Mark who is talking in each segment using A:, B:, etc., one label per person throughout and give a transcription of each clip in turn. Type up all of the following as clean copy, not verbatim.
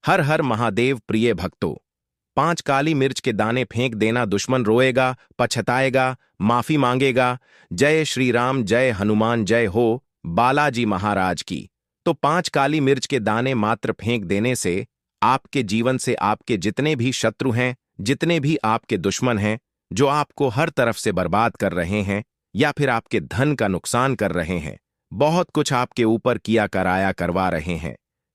A: हर हर महादेव प्रिय भक्तों। 5 काली मिर्च के दाने फेंक देना, दुश्मन रोएगा, पछताएगा, माफी मांगेगा। जय श्री राम, जय हनुमान, जय हो बालाजी महाराज की। तो 5 काली मिर्च के दाने मात्र फेंक देने से आपके जीवन से आपके जितने भी शत्रु हैं, जितने भी आपके दुश्मन हैं, जो आपको हर तरफ से बर्बाद कर रहे हैं या फिर आपके धन का नुकसान कर रहे हैं, बहुत कुछ आपके ऊपर किया कराया करवा रहे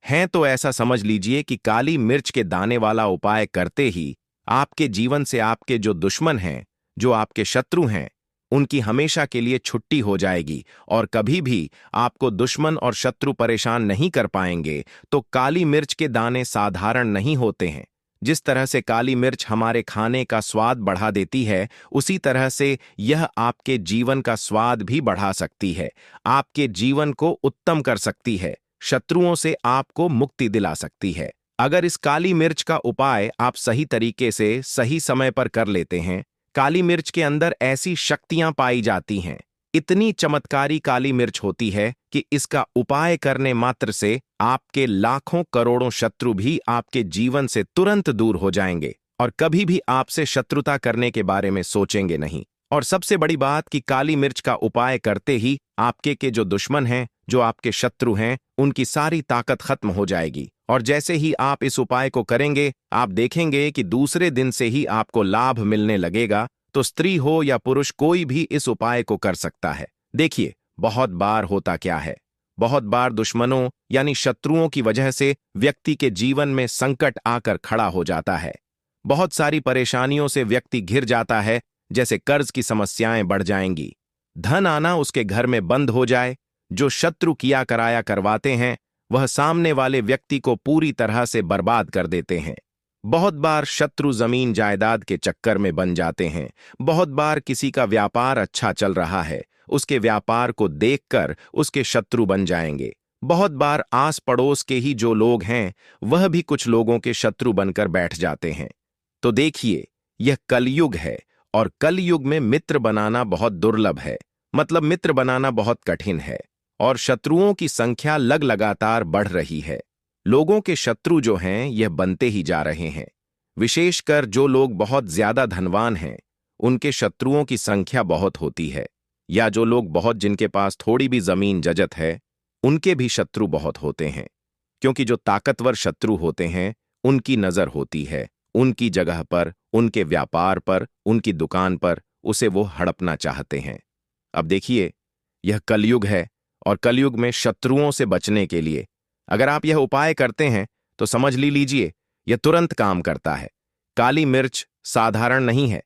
A: हैं तो ऐसा समझ लीजिए कि काली मिर्च के दाने वाला उपाय करते ही आपके जीवन से आपके जो दुश्मन हैं, जो आपके शत्रु हैं, उनकी हमेशा के लिए छुट्टी हो जाएगी और कभी भी आपको दुश्मन और शत्रु परेशान नहीं कर पाएंगे। तो काली मिर्च के दाने साधारण नहीं होते हैं। जिस तरह से काली मिर्च हमारे खाने का स्वाद बढ़ा देती है, उसी तरह से यह आपके जीवन का स्वाद भी बढ़ा सकती है, आपके जीवन को उत्तम कर सकती है, शत्रुओं से आपको मुक्ति दिला सकती है। अगर इस काली मिर्च का उपाय आप सही तरीके से सही समय पर कर लेते हैं, काली मिर्च के अंदर ऐसी शक्तियां पाई जाती हैं, इतनी चमत्कारी काली मिर्च होती है कि इसका उपाय करने मात्र से आपके लाखों करोड़ों शत्रु भी आपके जीवन से तुरंत दूर हो जाएंगे और कभी भी आपसे शत्रुता करने के बारे में सोचेंगे नहीं। और सबसे बड़ी बात कि काली मिर्च का उपाय करते ही आपके के जो दुश्मन हैं, जो आपके शत्रु हैं, उनकी सारी ताकत खत्म हो जाएगी। और जैसे ही आप इस उपाय को करेंगे, आप देखेंगे कि दूसरे दिन से ही आपको लाभ मिलने लगेगा। तो स्त्री हो या पुरुष, कोई भी इस उपाय को कर सकता है। देखिए, बहुत बार होता क्या है, बहुत बार दुश्मनों यानी शत्रुओं की वजह से व्यक्ति के जीवन में संकट आकर खड़ा हो जाता है। बहुत सारी परेशानियों से व्यक्ति घिर जाता है, जैसे कर्ज की समस्याएं बढ़ जाएंगी, धन आना उसके घर में बंद हो जाए। जो शत्रु किया कराया करवाते हैं, वह सामने वाले व्यक्ति को पूरी तरह से बर्बाद कर देते हैं। बहुत बार शत्रु जमीन जायदाद के चक्कर में बन जाते हैं। बहुत बार किसी का व्यापार अच्छा चल रहा है, उसके व्यापार को देखकर उसके शत्रु बन जाएंगे। बहुत बार आस पड़ोस के ही जो लोग हैं, वह भी कुछ लोगों के शत्रु बनकर बैठ जाते हैं। तो देखिए, यह कलयुग है और कलयुग में मित्र बनाना बहुत दुर्लभ है, मतलब मित्र बनाना बहुत कठिन है और शत्रुओं की संख्या लगातार बढ़ रही है। लोगों के शत्रु जो हैं, यह बनते ही जा रहे हैं। विशेषकर जो लोग बहुत ज्यादा धनवान हैं, उनके शत्रुओं की संख्या बहुत होती है, या जो लोग बहुत जिनके पास थोड़ी भी जमीन जजत है, उनके भी शत्रु बहुत होते हैं। क्योंकि जो ताकतवर शत्रु होते हैं, उनकी नजर होती है उनकी जगह पर, उनके व्यापार पर, उनकी दुकान पर, उसे वो हड़पना चाहते हैं। अब देखिए, यह कलयुग है और कलयुग में शत्रुओं से बचने के लिए अगर आप यह उपाय करते हैं, तो समझ लीजिए यह तुरंत काम करता है। काली मिर्च साधारण नहीं है।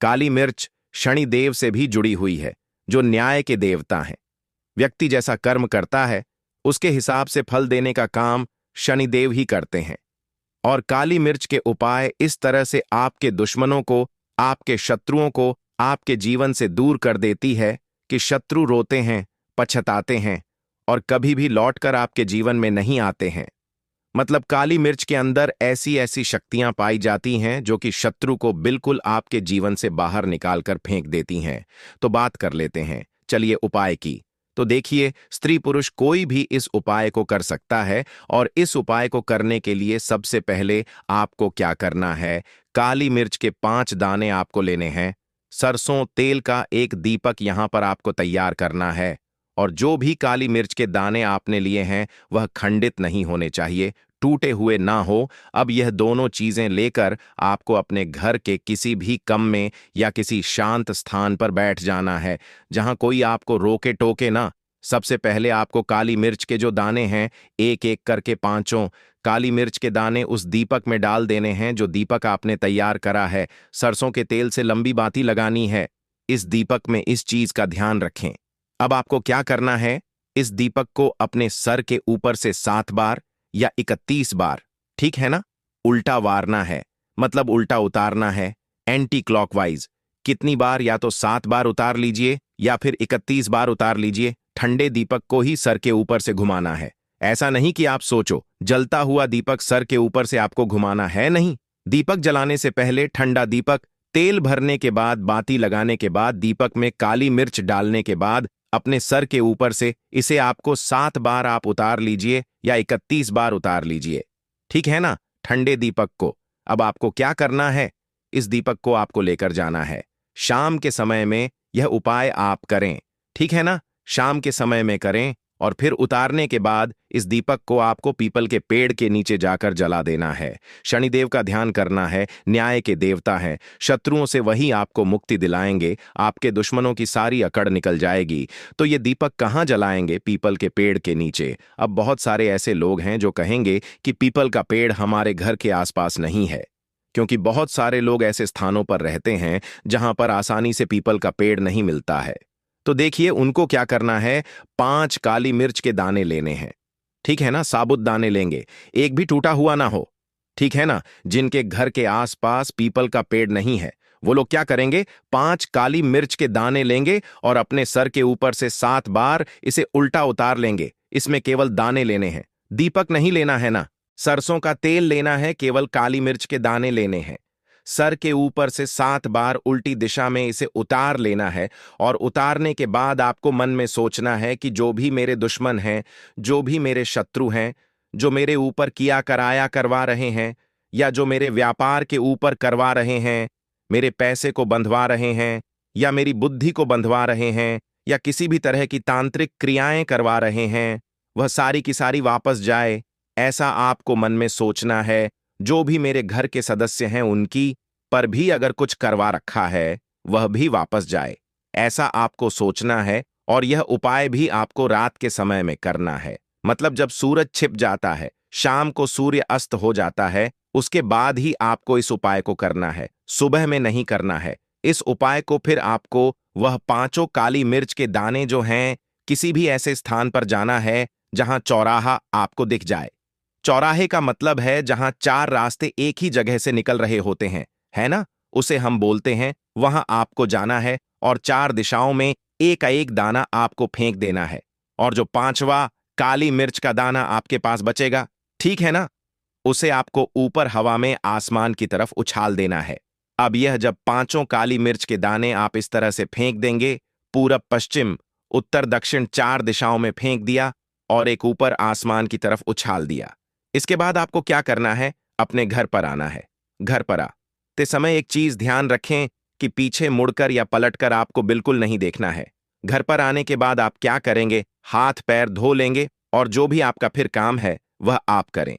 A: काली मिर्च शनिदेव से भी जुड़ी हुई है, जो न्याय के देवता हैं। व्यक्ति जैसा कर्म करता है, उसके हिसाब से फल देने का काम शनिदेव ही करते हैं। और काली मिर्च के उपाय इस तरह से आपके दुश्मनों को, आपके शत्रुओं को आपके जीवन से दूर कर देती है कि शत्रु रोते हैं, पछताते हैं और कभी भी लौटकर आपके जीवन में नहीं आते हैं। मतलब काली मिर्च के अंदर ऐसी ऐसी शक्तियां पाई जाती हैं जो कि शत्रु को बिल्कुल आपके जीवन से बाहर निकालकर फेंक देती हैं। तो बात कर लेते हैं, चलिए, उपाय की। तो देखिए, स्त्री पुरुष कोई भी इस उपाय को कर सकता है और इस उपाय को करने के लिए सबसे पहले आपको क्या करना है, काली मिर्च के 5 दाने आपको लेने हैं। सरसों तेल का एक दीपक यहां पर आपको तैयार करना है और जो भी काली मिर्च के दाने आपने लिए हैं, वह खंडित नहीं होने चाहिए, टूटे हुए ना हो। अब यह दोनों चीजें लेकर आपको अपने घर के किसी भी कम में या किसी शांत स्थान पर बैठ जाना है, जहां कोई आपको रोके टोके ना। सबसे पहले आपको काली मिर्च के जो दाने हैं, एक एक करके 5 काली मिर्च के दाने उस दीपक में डाल देने हैं, जो दीपक आपने तैयार करा है। सरसों के तेल से लंबी बाती लगानी है इस दीपक में, इस चीज का ध्यान रखें। अब आपको क्या करना है, इस दीपक को अपने सर के ऊपर से 7 बार या 31 बार, ठीक है ना, उल्टा वारना है, मतलब उल्टा उतारना है, एंटी क्लॉकवाइज। कितनी बार, या तो 7 बार उतार लीजिए या फिर 31 बार उतार लीजिए। ठंडे दीपक को ही सर के ऊपर से घुमाना है। ऐसा नहीं कि आप सोचो जलता हुआ दीपक सर के ऊपर से आपको घुमाना है, नहीं। दीपक जलाने से पहले ठंडा दीपक, तेल भरने के बाद, बाती लगाने के बाद, दीपक में काली मिर्च डालने के बाद अपने सर के ऊपर से इसे आपको 7 बार आप उतार लीजिए या 31 बार उतार लीजिए, ठीक है ना, ठंडे दीपक को। अब आपको क्या करना है, इस दीपक को आपको लेकर जाना है। शाम के समय में यह उपाय आप करें, ठीक है ना, शाम के समय में करें। और फिर उतारने के बाद इस दीपक को आपको पीपल के पेड़ के नीचे जाकर जला देना है। शनिदेव का ध्यान करना है, न्याय के देवता हैं, शत्रुओं से वही आपको मुक्ति दिलाएंगे, आपके दुश्मनों की सारी अकड़ निकल जाएगी। तो ये दीपक कहाँ जलाएंगे? पीपल के पेड़ के नीचे। अब बहुत सारे ऐसे लोग हैं जो कहेंगे कि पीपल का पेड़ हमारे घर के आसपास नहीं है, क्योंकि बहुत सारे लोग ऐसे स्थानों पर रहते हैं जहां पर आसानी से पीपल का पेड़ नहीं मिलता है। तो देखिए, उनको क्या करना है, 5 काली मिर्च के दाने लेने हैं, ठीक है ना, साबुत दाने लेंगे, एक भी टूटा हुआ ना हो, ठीक है ना। जिनके घर के आसपास पीपल का पेड़ नहीं है वो लोग क्या करेंगे, 5 काली मिर्च के दाने लेंगे और अपने सर के ऊपर से 7 बार इसे उल्टा उतार लेंगे। इसमें केवल दाने लेने हैं, दीपक नहीं लेना है ना। सरसों का तेल लेना है, केवल काली मिर्च के दाने लेने हैं। सर के ऊपर से 7 बार उल्टी दिशा में इसे उतार लेना है। और उतारने के बाद आपको मन में सोचना है कि जो भी मेरे दुश्मन हैं, जो भी मेरे शत्रु हैं, जो मेरे ऊपर किया कराया करवा रहे हैं, या जो मेरे व्यापार के ऊपर करवा रहे हैं, मेरे पैसे को बंधवा रहे हैं, या मेरी बुद्धि को बंधवा रहे हैं, या किसी भी तरह की तांत्रिक क्रियाएं करवा रहे हैं, वह सारी की सारी वापस जाए, ऐसा आपको मन में सोचना है। जो भी मेरे घर के सदस्य हैं उनकी पर भी अगर कुछ करवा रखा है वह भी वापस जाए, ऐसा आपको सोचना है। और यह उपाय भी आपको रात के समय में करना है, मतलब जब सूरज छिप जाता है, शाम को सूर्य अस्त हो जाता है, उसके बाद ही आपको इस उपाय को करना है, सुबह में नहीं करना है। इस उपाय को फिर आपको वह 5 काली मिर्च के दाने जो हैं, किसी भी ऐसे स्थान पर जाना है जहां चौराहा आपको दिख जाए। चौराहे का मतलब है जहां 4 रास्ते एक ही जगह से निकल रहे होते हैं, है ना, उसे हम बोलते हैं। वहां आपको जाना है और 4 दिशाओं में एक दाना आपको फेंक देना है। और जो 5वां काली मिर्च का दाना आपके पास बचेगा, ठीक है ना, उसे आपको ऊपर हवा में आसमान की तरफ उछाल देना है। अब यह जब 5 काली मिर्च के दाने आप इस तरह से फेंक देंगे, पूरब पश्चिम उत्तर दक्षिण 4 दिशाओं में फेंक दिया और एक ऊपर आसमान की तरफ उछाल दिया। इसके बाद आपको क्या करना है, अपने घर पर आना है। घर पर आते समय एक चीज ध्यान रखें कि पीछे मुड़कर या पलटकर आपको बिल्कुल नहीं देखना है। घर पर आने के बाद आप क्या करेंगे, हाथ पैर धो लेंगे और जो भी आपका फिर काम है वह आप करें।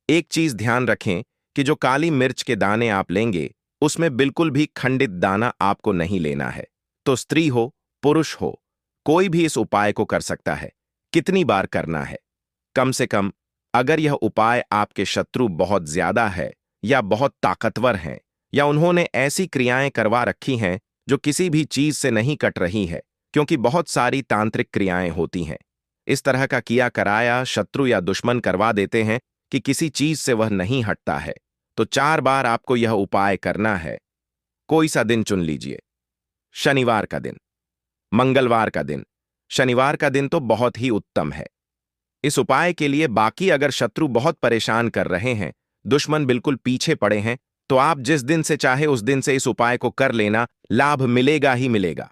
A: एक चीज ध्यान रखें कि जो काली मिर्च के दाने आप लेंगे उसमें बिल्कुल भी खंडित दाना आपको नहीं लेना है। तो स्त्री हो पुरुष हो, कोई भी इस उपाय को कर सकता है। कितनी बार करना है, कम से कम अगर यह उपाय आपके शत्रु बहुत ज्यादा है या बहुत ताकतवर हैं या उन्होंने ऐसी क्रियाएं करवा रखी हैं जो किसी भी चीज से नहीं कट रही है, क्योंकि बहुत सारी तांत्रिक क्रियाएं होती हैं, इस तरह का किया कराया शत्रु या दुश्मन करवा देते हैं कि किसी चीज से वह नहीं हटता है। तो 4 बार आपको यह उपाय करना है। कोई सा दिन चुन लीजिए, शनिवार का दिन, मंगलवार का दिन। शनिवार का दिन तो बहुत ही उत्तम है इस उपाय के लिए। बाकी अगर शत्रु बहुत परेशान कर रहे हैं, दुश्मन बिल्कुल पीछे पड़े हैं, तो आप जिस दिन से चाहे उस दिन से इस उपाय को कर लेना, लाभ मिलेगा ही मिलेगा।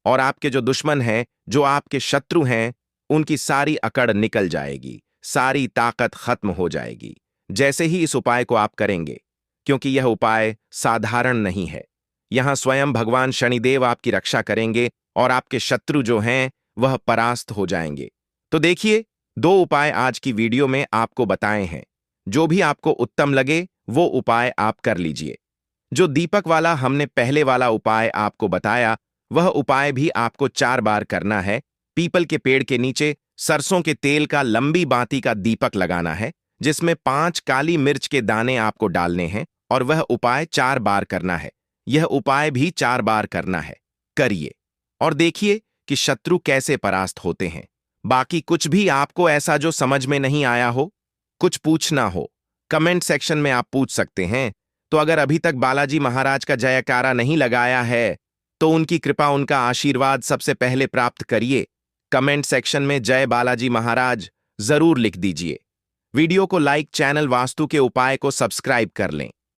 A: और आपके जो दुश्मन हैं, जो आपके शत्रु हैं, उनकी सारी अकड़ निकल जाएगी, सारी ताकत खत्म हो जाएगी जैसे ही इस उपाय को आप करेंगे। क्योंकि यह उपाय साधारण नहीं है, यहां स्वयं भगवान शनिदेव आपकी रक्षा करेंगे और आपके शत्रु जो हैं वह परास्त हो जाएंगे। तो देखिए, 2 उपाय आज की वीडियो में आपको बताए हैं। जो भी आपको उत्तम लगे वो उपाय आप कर लीजिए। जो दीपक वाला हमने पहले वाला उपाय आपको बताया, वह उपाय भी आपको 4 बार करना है। पीपल के पेड़ के नीचे सरसों के तेल का लंबी बाती का दीपक लगाना है, जिसमें 5 काली मिर्च के दाने आपको डालने हैं और वह उपाय 4 बार करना है। यह उपाय भी 4 बार करना है। करिए और देखिए कि शत्रु कैसे परास्त होते हैं। बाकी कुछ भी आपको ऐसा जो समझ में नहीं आया हो, कुछ पूछना हो, कमेंट सेक्शन में आप पूछ सकते हैं। तो अगर अभी तक बालाजी महाराज का जयकारा नहीं लगाया है तो उनकी कृपा, उनका आशीर्वाद सबसे पहले प्राप्त करिए। कमेंट सेक्शन में जय बालाजी महाराज जरूर लिख दीजिए। वीडियो को लाइक, चैनल वास्तु के उपाय को सब्सक्राइब कर लें।